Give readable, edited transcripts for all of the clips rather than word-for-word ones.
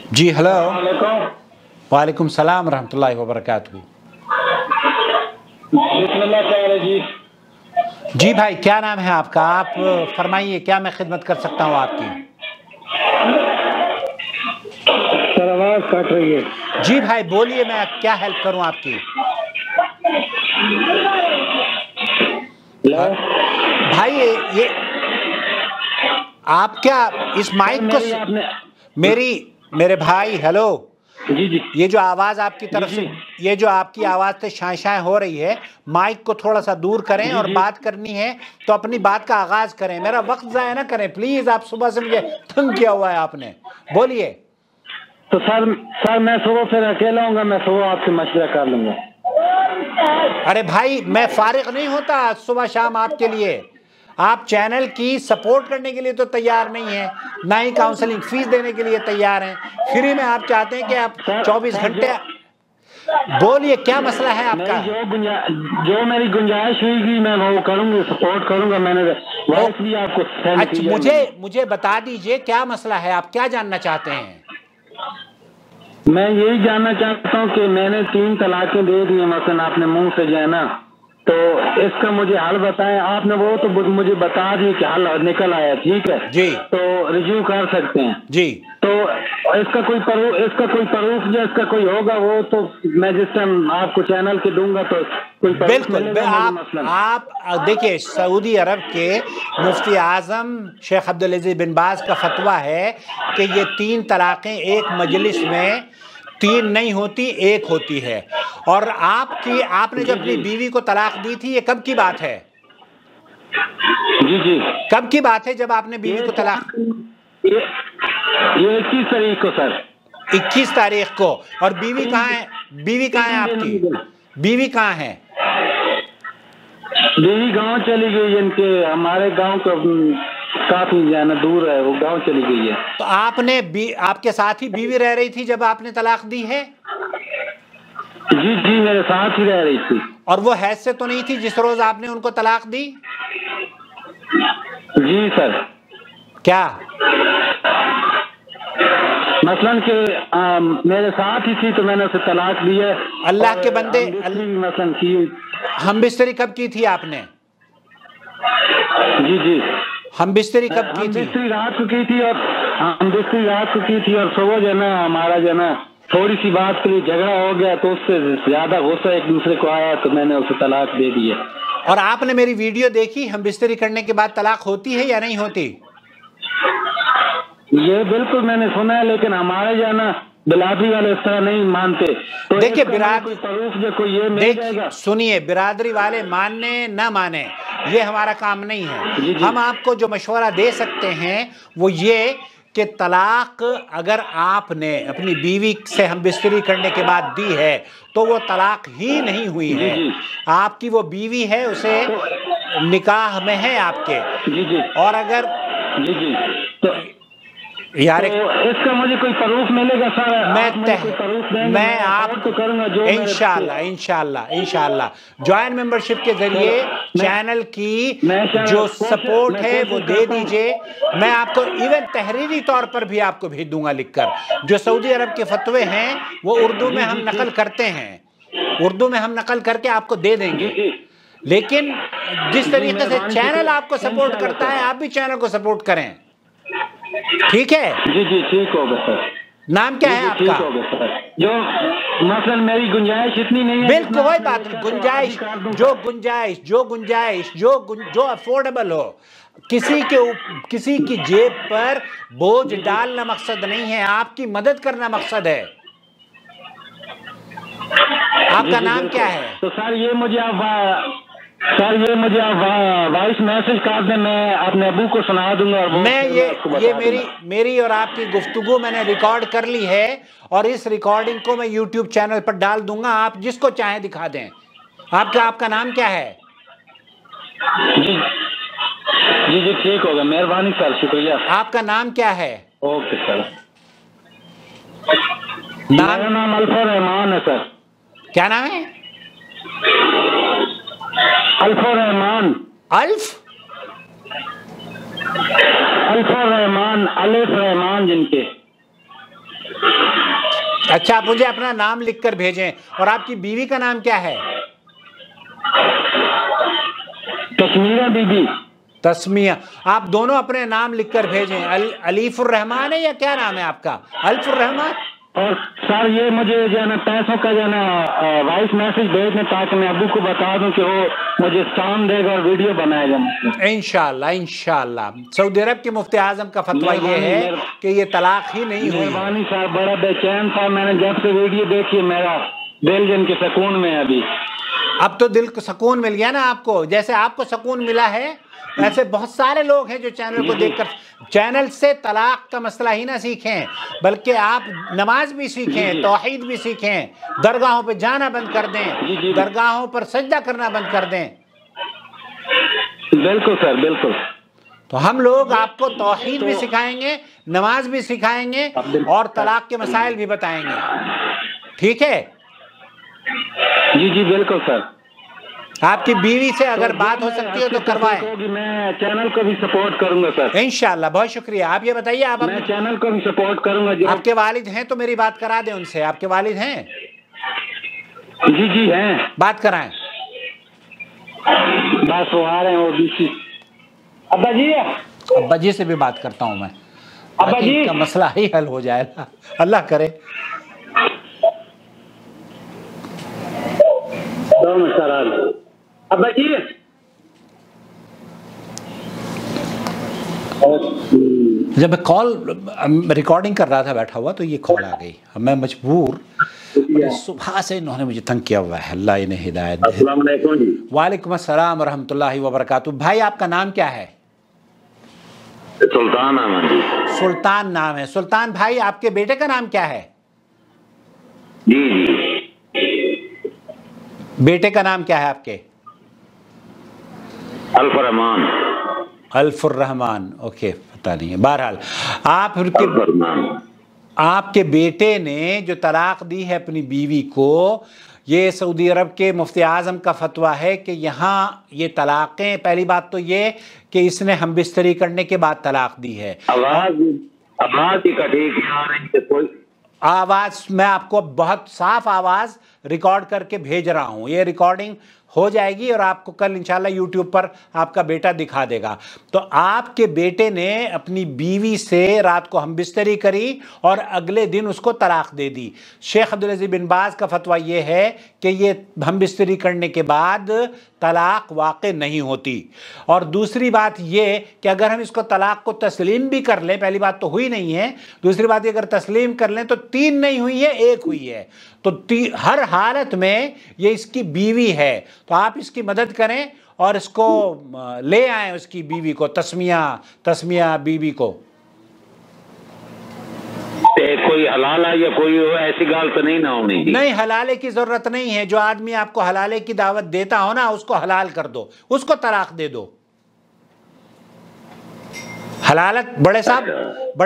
जी hello. वालेकुम सलाम रहमतुल्लाहि व बरकातहू। जी भाई, क्या नाम है आपका? आप फरमाइए, क्या मैं खिदमत कर सकता हूँ आपकी? सर आवाज कट रही है। जी भाई बोलिए, मैं क्या हेल्प करूँ आपकी? भाई ये आप क्या इस माइक को मेरे भाई हेलो। जी जी, ये जो आवाज आपकी तरफ से, ये जो आपकी आवाज से शाय शाय हो रही है, माइक को थोड़ा सा दूर करें और बात करनी है तो अपनी बात का आगाज करें, मेरा वक्त जाया ना करें प्लीज। आप सुबह से मुझे तंग किया हुआ है आपने, बोलिए। तो सर मैं सुबह फिर अकेला हूँगा, मैं सुबह आपसे मशवरा कर लूंगा। अरे भाई मैं फारिग नहीं होता सुबह शाम आपके लिए। आप चैनल की सपोर्ट करने के लिए तो तैयार नहीं है, ना ही काउंसलिंग फीस देने के लिए तैयार हैं। फ्री में आप चाहते हैं कि आप 24 घंटे। बोलिए क्या मसला है आपका? जो मेरी गुंजाइश हुई मैं वो करूँगा, सपोर्ट करूँगा। मैंने वॉइस भी आपको सेंड की है। मुझे बता दीजिए क्या मसला है, आप क्या जानना चाहते हैं? मैं यही जानना चाहता हूँ कि मैंने 3 तलाकें दे दी, मसलन आपने मुंह से जो है ना, तो इसका मुझे हल बताएं। आपने वो तो मुझे बता दी कि हल निकल आया, ठीक है जी, तो रिव्यू कर सकते हैं जी। तो इसका कोई प्रूफ या इसका कोई होगा वो तो मैं जिस टाइम आपको चैनल के दूंगा तो कोई बिल्कुल। आप देखिए, सऊदी अरब के मुफ्ती आजम शेख अब्दुल अजीज बिन बाज का फतवा है कि ये 3 तलाकें एक मजलिस में 3 नहीं होती, 1 होती है। और आपने जो अपनी बीवी को तलाक दी थी, ये कब की बात है? जी जी, कब की बात है जब आपने बीवी को तलाक? ये 21 तारीख को सर। 21 तारीख को। और बीवी कहाँ है? बीवी कहाँ है आपकी? बीवी कहाँ है? बीवी गांव चली गई, इनके हमारे गांव का काफी जाना दूर है, वो गांव चली गई है। तो आपके साथ ही बीवी रह रही थी जब आपने तलाक दी है? जी जी, मेरे साथ ही रह रही थी। और वो हैज से तो नहीं थी जिस रोज आपने उनको तलाक दी? जी सर। क्या मसलन के मेरे साथ ही थी तो मैंने उसे तलाक दी है। अल्लाह के बंदे, मसलन की हम बिस्तरी कब की थी आपने? जी जी, हम बिस्तरी कब की थी? बिस्तरी रात को की थी, और हम बिस्तरी रात को की थी, और सुबह जो ना हमारा जो ना थोड़ी सी बात के लिए झगड़ा हो गया, तो उससे ज्यादा गुस्सा एक दूसरे को आया, तो मैंने उसे तलाक दे दी है। और आपने मेरी वीडियो देखी, हम बिस्तरी करने के बाद तलाक होती है या नहीं होती? ये बिल्कुल मैंने सुना है, लेकिन हमारे जो ना बिरादरी वाले इस तरह नहीं मानते। तो देखिए सुनिए, बिरादरी वाले मानने न माने ये हमारा काम नहीं है। जी जी। हम आपको जो मशवरा दे सकते हैं वो ये कि तलाक अगर आपने अपनी बीवी से हम बिस्तरी करने के बाद दी है तो वो तलाक ही नहीं हुई है। आपकी वो बीवी है, उसे निकाह में है आपके। जी जी। और अगर जी जी, तो यार तो इसका मुझे कोई प्रूफ मिलेगा सर? मैं आपको करूंगा जो इंशाल्लाह ज्वाइन मेंबरशिप के जरिए चैनल की जो सपोर्ट है वो दे दीजिए। मैं आपको इवन तहरीरी तौर पर भी आपको भेज दूंगा लिखकर। जो सऊदी अरब के फतवे हैं वो उर्दू में हम नकल करते हैं, उर्दू में हम नकल करके आपको दे देंगे। लेकिन जिस तरीके से चैनल आपको सपोर्ट करता है, आप भी चैनल को सपोर्ट करें, ठीक है? जी जी, ठीक होगा सर। नाम क्या है आपका? ठीक होगा सर। जो मसलन मेरी गुंजाइश इतनी नहीं है। बिल्कुल वही बात, गुंजाइश जो अफोर्डेबल हो। किसी की जेब पर बोझ डालना मकसद नहीं है, आपकी मदद करना मकसद है। आपका नाम क्या है? तो सर ये मुझे आप वॉइस मैसेज कर दें, मैं अपने अबू को सुना दूंगा। और मैं ये मेरी और आपकी गुफ्तगू मैंने रिकॉर्ड कर ली है और इस रिकॉर्डिंग को मैं यूट्यूब चैनल पर डाल दूंगा, आप जिसको चाहे दिखा दें। आपका नाम क्या है? जी जी जी, ठीक होगा, मेहरबानी सर, शुक्रिया। आपका नाम क्या है? Okay sir. मेरा नाम अल्फा रहमान है सर। क्या नाम है? अल्फा रहमान। अल्फा रहमान, अलिफ रहमान जिनके। अच्छा, आप मुझे अपना नाम लिखकर भेजें। और आपकी बीवी का नाम क्या है? तस्मीरा बीबी। तस्मिया। आप दोनों अपने नाम लिखकर भेजें। अलीफुर रहमान है या क्या नाम है आपका? अल्फुर रहमान। और सर ये मुझे जो है ना पैसों का जो है ना वॉइस मैसेज भेज दें ताकि मैं अबू को बता दूं कि वो मुझे साम देगा और वीडियो बनाएगा। इंशाअल्लाह इंशाअल्लाह। सऊदी अरब के मुफ्ती आजम का फतवा ये है कि ये तलाक ही नहीं हुई। मेहरबानी साहब, बड़ा बेचैन था मैंने जब से वीडियो देखी, मेरा दिल जन के सुकून में अभी। अब तो दिल को सुकून मिल गया ना आपको। जैसे आपको सुकून मिला है ऐसे बहुत सारे लोग हैं जो चैनल को देखकर चैनल से तलाक का मसला ही ना सीखें, बल्कि आप नमाज भी सीखें, तौहीद भी सीखें, दरगाहों पे जाना बंद कर दें, दरगाहों पर सजदा करना बंद कर दें। बिल्कुल सर, बिल्कुल। तो हम लोग आपको तौहीद भी सिखाएंगे, नमाज भी सिखाएंगे और तलाक के मसाइल भी बताएंगे। ठीक है? जी जी बिल्कुल सर। आपकी बीवी से अगर बात हो सकती हो तो करवाएं। मैं चैनल को भी सपोर्ट करूंगा सर। इंशाल्लाह। बहुत शुक्रिया। आप ये बताइए, आप मैं चैनल को भी सपोर्ट करूंगा। आपके वालिद हैं तो मेरी बात करा दें उनसे। आपके वालिद हैं? जी जी हैं। बात कराएं। बस वो आ रहे हैं। वो बीसी अब्बा जी से भी बात करता हूं मैं, अब्बा जी का मसला ही हल हो जाएगा, अल्लाह करे। अब्बा जी जब मैं कॉल रिकॉर्डिंग कर रहा था बैठा हुआ तो ये कॉल आ गई। मैं मजबूर, सुबह से इन्होंने मुझे तंग किया हुआ है, अल्लाह इन्हें हिदायत दे। अस्सलाम वालेकुम जी। वालेकुम अस्सलाम व रहमतुल्लाहि व बरकातुहू। भाई आपका नाम क्या है? सुल्तान अहमद जी। सुल्तान नाम है। सुल्तान भाई आपके बेटे का नाम क्या है? जी जी। बेटे का नाम क्या है आपके? अल्फुर रहमान। अल्फुर रहमान। ओके, पता नहीं है। बहरहाल आपके बेटे ने जो तलाक दी है अपनी बीवी को, ये सऊदी अरब के मुफ्ती आज़म का फतवा है कि यहाँ ये तलाक़ें, पहली बात तो ये कि इसने हम बिस्तरी करने के बाद तलाक दी है। आवाज़ मैं आपको बहुत साफ आवाज़ रिकॉर्ड करके भेज रहा हूँ। ये रिकॉर्डिंग हो जाएगी और आपको कल इंशाल्लाह यूट्यूब पर आपका बेटा दिखा देगा। तो आपके बेटे ने अपनी बीवी से रात को हमबिस्तरी करी और अगले दिन उसको तलाक दे दी। शेख अब्दुल अज़ीज़ बिन बाज़ का फतवा ये है कि ये हमबिस्तरी करने के बाद तलाक वाक़ नहीं होती। और दूसरी बात ये कि अगर हम इसको तलाक को तस्लीम भी कर लें, पहली बात तो हुई नहीं है, दूसरी बात अगर तस्लीम कर लें तो 3 नहीं हुई है, 1 हुई है। तो हर हालत में ये इसकी बीवी है, तो आप इसकी मदद करें और इसको ले आएं, उसकी बीवी को, तस्मिया बीवी को। कोई हलाला या कोई ऐसी गाल तो नहीं ना होनी? नहीं, हलाले की जरूरत नहीं है। जो आदमी आपको हलाले की दावत देता हो ना, उसको हलाल कर दो, उसको तलाक दे दो। हलालत, बड़े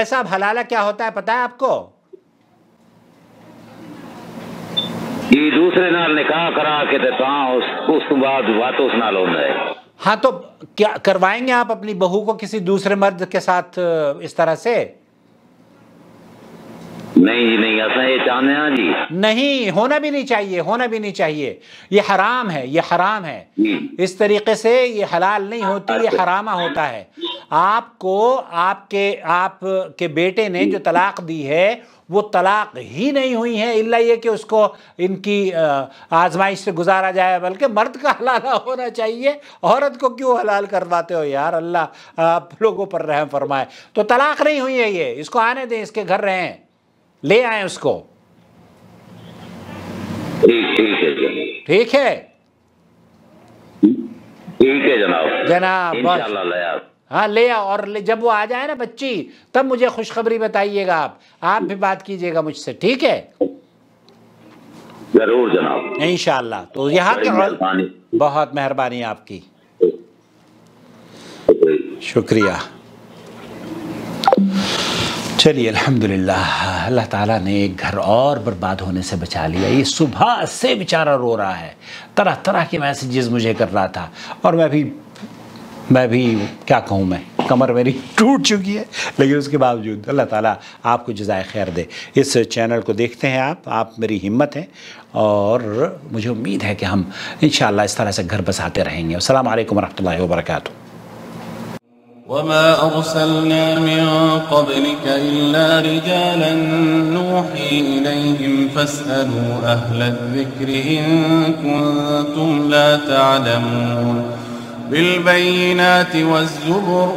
साहब हलाला क्या होता है पता है आपको? ये दूसरे नाल निकाह करा के देता उस बाद बात उस नाल होना है। हाँ, तो क्या करवाएंगे आप अपनी बहू को किसी दूसरे मर्द के साथ इस तरह से? नहीं जी नहीं, ऐसा ये चाहते हैं जी। नहीं, होना भी नहीं चाहिए, होना भी नहीं चाहिए। ये हराम है, ये हराम है। इस तरीके से ये हलाल नहीं होती, ये हरामा होता है। आपको आपके बेटे ने जो तलाक दी है वो तलाक ही नहीं हुई है, इल्ला ये कि उसको इनकी आजमाइश से गुजारा जाए, बल्कि मर्द का हलाला होना चाहिए। औरत को क्यों हलाल करवाते हो यार? अल्लाह आप लोगों पर रहम फरमाए। तो तलाक नहीं हुई है ये, इसको आने दें, इसके घर रहें, ले आए उसको। ठीक है जनाब इंशाअल्लाह। हाँ, ले आओ। और जब वो आ जाए ना बच्ची, तब मुझे खुशखबरी बताइएगा। आप भी बात कीजिएगा मुझसे, ठीक है? जरूर जनाब, इंशाअल्लाह। तो यहाँ के बहुत मेहरबानी आपकी, शुक्रिया। चलिए अल्हम्दुलिल्लाह, अल्लाह ताला ने एक घर और बर्बाद होने से बचा लिया। ये सुबह से बेचारा रो रहा है, तरह तरह के मैसेजेस मुझे कर रहा था, और मैं भी क्या कहूँ मैं। कमर मेरी टूट चुकी है, लेकिन उसके बावजूद अल्लाह ताला आपको जज़ाए खैर दे। इस चैनल को देखते हैं आप मेरी हिम्मत है, और मुझे उम्मीद है कि हम इंशाअल्लाह इस तरह से घर बसाते रहेंगे। अस्सलामु अलैकुम वरहमतुल्लाहि वबरकातुहू। वमा अर्सलना मिन क़ब्लिका इल्ला रिजालन नूही इलैहिम फस्अलू अहला ज़िक्रि इन कुंतुम ला तअलमून बिलबय्यिनाति वज़्ज़ुबुर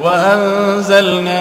वअंज़लना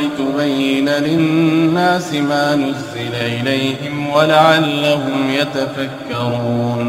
लितुबय्यिन लिन्नासि मा नुज़्ज़िल इलैहिम वलअल्लहुम यतफक्करून